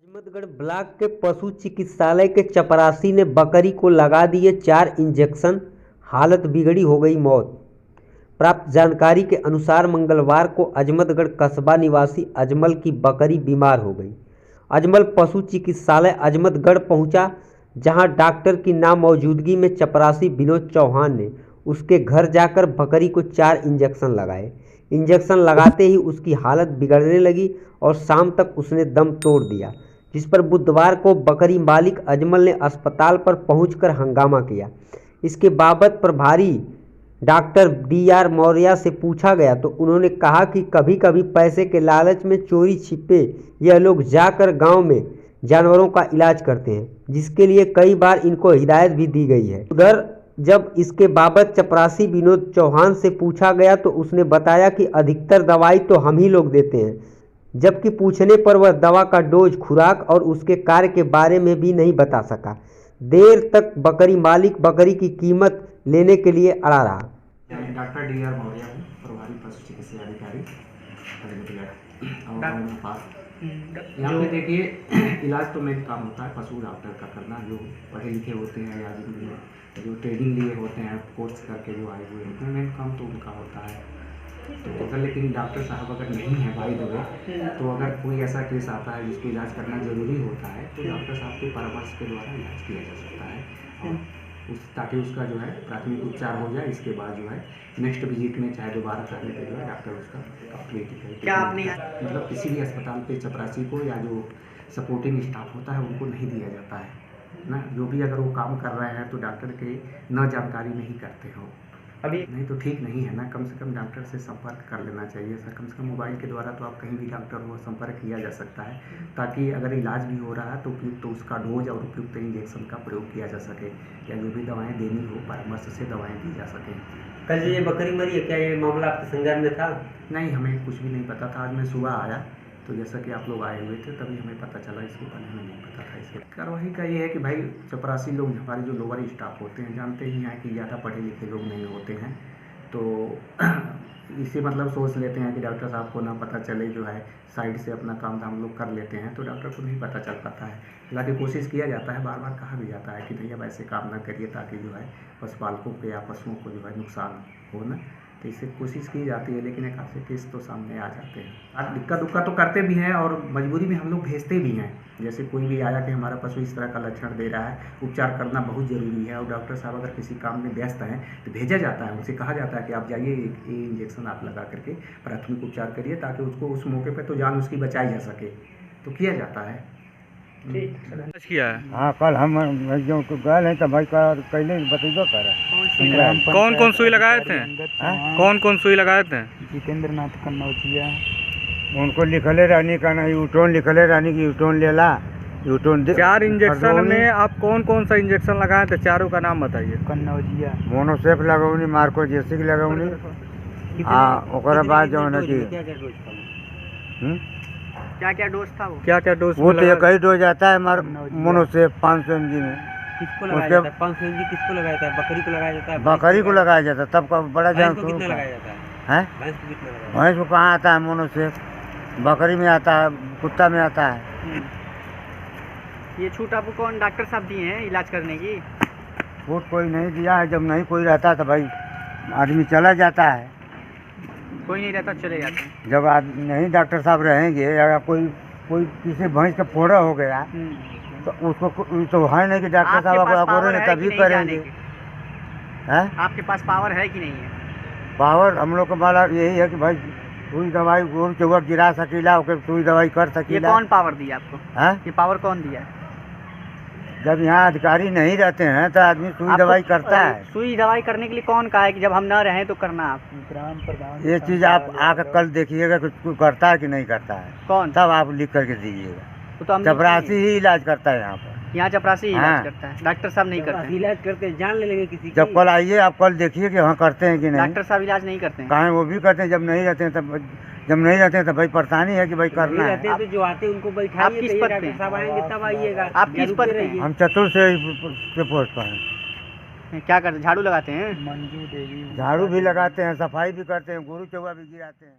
Ajmatgarh block के पशु चिकित्सालय के चपरासी ने बकरी को लगा दिए 4 इंजेक्शन, हालत बिगड़ी हो गई मौत। प्राप्त जानकारी के अनुसार मंगलवार को अजमतगढ़ कस्बा निवासी अजमल की बकरी बीमार हो गई। अजमल पशु चिकित्सालय अजमतगढ़ पहुंचा, जहां डॉक्टर की नामौजूदगी में चपरासी विनोद चौहान ने उसके घर जाकर बकरी को 4 इंजेक्शन लगाए। इंजेक्शन लगाते ही उसकी हालत बिगड़ने लगी और शाम तक उसने दम तोड़ दिया, जिस पर बुधवार को बकरी मालिक अजमल ने अस्पताल पर पहुंचकर हंगामा किया। इसके बाबत प्रभारी डॉक्टर DR मौर्य से पूछा गया तो उन्होंने कहा कि कभी कभी पैसे के लालच में चोरी छिपे यह लोग जाकर गांव में जानवरों का इलाज करते हैं, जिसके लिए कई बार इनको हिदायत भी दी गई है। उधर जब इसके बाबत चपरासी विनोद चौहान से पूछा गया तो उसने बताया कि अधिकतर दवाई तो हम ही लोग देते हैं, जबकि पूछने पर वह दवा का डोज, खुराक और उसके कार्य के बारे में भी नहीं बता सका। देर तक बकरी मालिक बकरी की कीमत लेने के लिए अड़ा रहा। डॉक्टर DR मौर्य हूँ, प्रभारी पशु चिकित्सा अधिकारी यहाँ पे देखिए, इलाज तो मेन काम होता है पशु डॉक्टर का करना, जो पढ़े लिखे होते हैं या जो ट्रेनिंग लिए होते हैं, कोर्स करके जो आए हुए होते हैं, मेन काम तो उनका होता है। तो अगर लेकिन डॉक्टर साहब अगर नहीं है बाई द वे, तो अगर कोई ऐसा केस आता है जिसको इलाज करना ज़रूरी होता है तो डॉक्टर साहब के परामर्श के द्वारा इलाज किया जा सकता है, और ताकि उसका जो है प्राथमिक उपचार हो जाए। इसके बाद जो है नेक्स्ट विजिट में चाहे दोबारा करने पे जो है डॉक्टर उसका कंप्लीट करे। क्या आपने मतलब किसी भी अस्पताल पे चपरासी को या जो सपोर्टिंग स्टाफ होता है उनको नहीं दिया जाता है ना, जो भी अगर वो काम कर रहे हैं तो डॉक्टर के न जानकारी नहीं करते हो अभी नहीं तो ठीक नहीं है ना। कम से कम डॉक्टर से संपर्क कर लेना चाहिए सर। कम से कम मोबाइल के द्वारा तो आप कहीं भी डॉक्टर हो संपर्क किया जा सकता है, ताकि अगर इलाज भी हो रहा है तो उपयुक्त तो उसका डोज और उपयुक्त इंजेक्शन का प्रयोग किया जा सके, या जो भी दवाएं देनी हो परामर्श से दवाएं दी जा सकें। कल ये बकरी मरी है, क्या ये मामला आपके संज्ञान में था? नहीं, हमें कुछ भी नहीं पता था। आज मैं सुबह आया तो जैसा कि आप लोग आए हुए थे तभी हमें पता चला, इसके पहले हमें नहीं पता था। इसके कार्रवाई का ये है कि भाई चपरासी लोग हमारे जो लोअर स्टाफ होते हैं, जानते ही हैं कि ज़्यादा पढ़े लिखे लोग नहीं होते हैं, तो इसी मतलब सोच लेते हैं कि डॉक्टर साहब को ना पता चले, जो है साइड से अपना काम धाम लोग कर लेते हैं, तो डॉक्टर को नहीं पता चल पाता है। हालांकि कोशिश किया जाता है, बार बार कहा भी जाता है कि भैया वैसे काम ना करिए, ताकि जो है पशुपालकों को या पशुओं को जो है नुकसान हो ना, तो इससे कोशिश की जाती है। लेकिन एक आधे केस तो सामने आ जाते हैं। आज दिक्कत उक्का तो करते भी हैं और मजबूरी में हम लोग भेजते भी हैं। जैसे कोई भी आया कि हमारा पशु इस तरह का लक्षण दे रहा है, उपचार करना बहुत ज़रूरी है, और डॉक्टर साहब अगर किसी काम में व्यस्त हैं तो भेजा जाता है, उनसे कहा जाता है कि आप जाइए, ये इंजेक्शन आप लगा करके प्राथमिक उपचार करिए, ताकि उसको उस मौके पर तो जान उसकी बचाई जा सके, तो किया जाता है। किया है। हाँ, कल हम जो गए हैं तो भाई कैले बतेबो करे। कौन कौन सुई लगाए थे? कौन कौन सुई लगाए थे? जितेंद्र नाथ कन्नौजिया उनको लिखले रहनी का ना, यूटोन लिखले रहनी कि यूटोन लेला, यूटोन 4 इंजेक्शन में आप कौन कौन सा इंजेक्शन लगाए थे? चारों का नाम बताइए। कन्नौजिया, मोनोसेफ लगौनी, मार्को जेसिक लगौनी, ओकरा बाद जो है कि क्या क्या डोज था वो? क्या क्या डोज? वो तो एक ही डोज आता है मोनोसेफ 500 mg में। किसको लगाया जाता है? 500 mg किसको लगाया जाता है? बकरी को लगाया जाता है? बकरी को लगाया जाता है, तब का बड़ा जान भैंस को कितना लगाया जाता है। भैंस को कितना लगाया जाता भैंस को कहाँ आता है मोनोसेफ? बकरी में आता है, कुत्ता में आता है। ये छूट आपको कौन डॉक्टर साहब दिए हैं इलाज करने की? छूट कोई नहीं दिया है। जब नहीं कोई रहता तो भाई आदमी चला जाता है, कोई नहीं रहता चले जाते हैं। जब नहीं डॉक्टर साहब रहेंगे, या कोई किसी भैंस का फोड़ा हो गया तो उसको तो है नहीं कि डॉक्टर साहब अगर तभी करेंगे। हैं? आपके पास पावर है कि नहीं है? पावर हम लोग का वाला यही है कि भाई सुई दवाई गोर चौवा गिरा सकीला, ओके सुई दवाई कर ये सकीला। कौन पावर दिया आपको? हैं? ये पावर कौन दिया है? जब यहाँ अधिकारी नहीं रहते हैं तो आदमी सुई दवाई करता है। सुई दवाई करने के लिए कौन कहा है कि जब हम न रहें तो करना? आप ग्राम प्रधान ये चीज़ आप आकर कल देखिएगा कि कोई करता है कि नहीं करता है, कौन? तब आप लिख करके दीजिएगा। तो हम चपरासी ही इलाज करता है यहाँ पर। यहाँ चपरासी हाँ। इलाज करता है, डॉक्टर साहब नहीं करते हैं। इलाज करते जान ले लेंगे किसी जब कल आइए आप कल देखिए कि हाँ करते हैं कि नहीं। डॉक्टर साहब इलाज नहीं करते हैं। कहाँ वो भी करते हैं, जब नहीं रहते हैं तब, जब नहीं रहते हैं तो भाई परेशानी है कि भाई करना है। रहते हैं तो जो आते हैं उनको आप बैठाइए, किस तो ये पद पे डॉक्टर हैं? साहब आएंगे तब आइएगा। आप किस पद पे हैं? हम चतुर से पोस्ट पर हैं। क्या करते? झाड़ू लगाते हैं? झाड़ू भी लगाते हैं, सफाई भी करते हैं, गुरु चौवा भी गिराते हैं।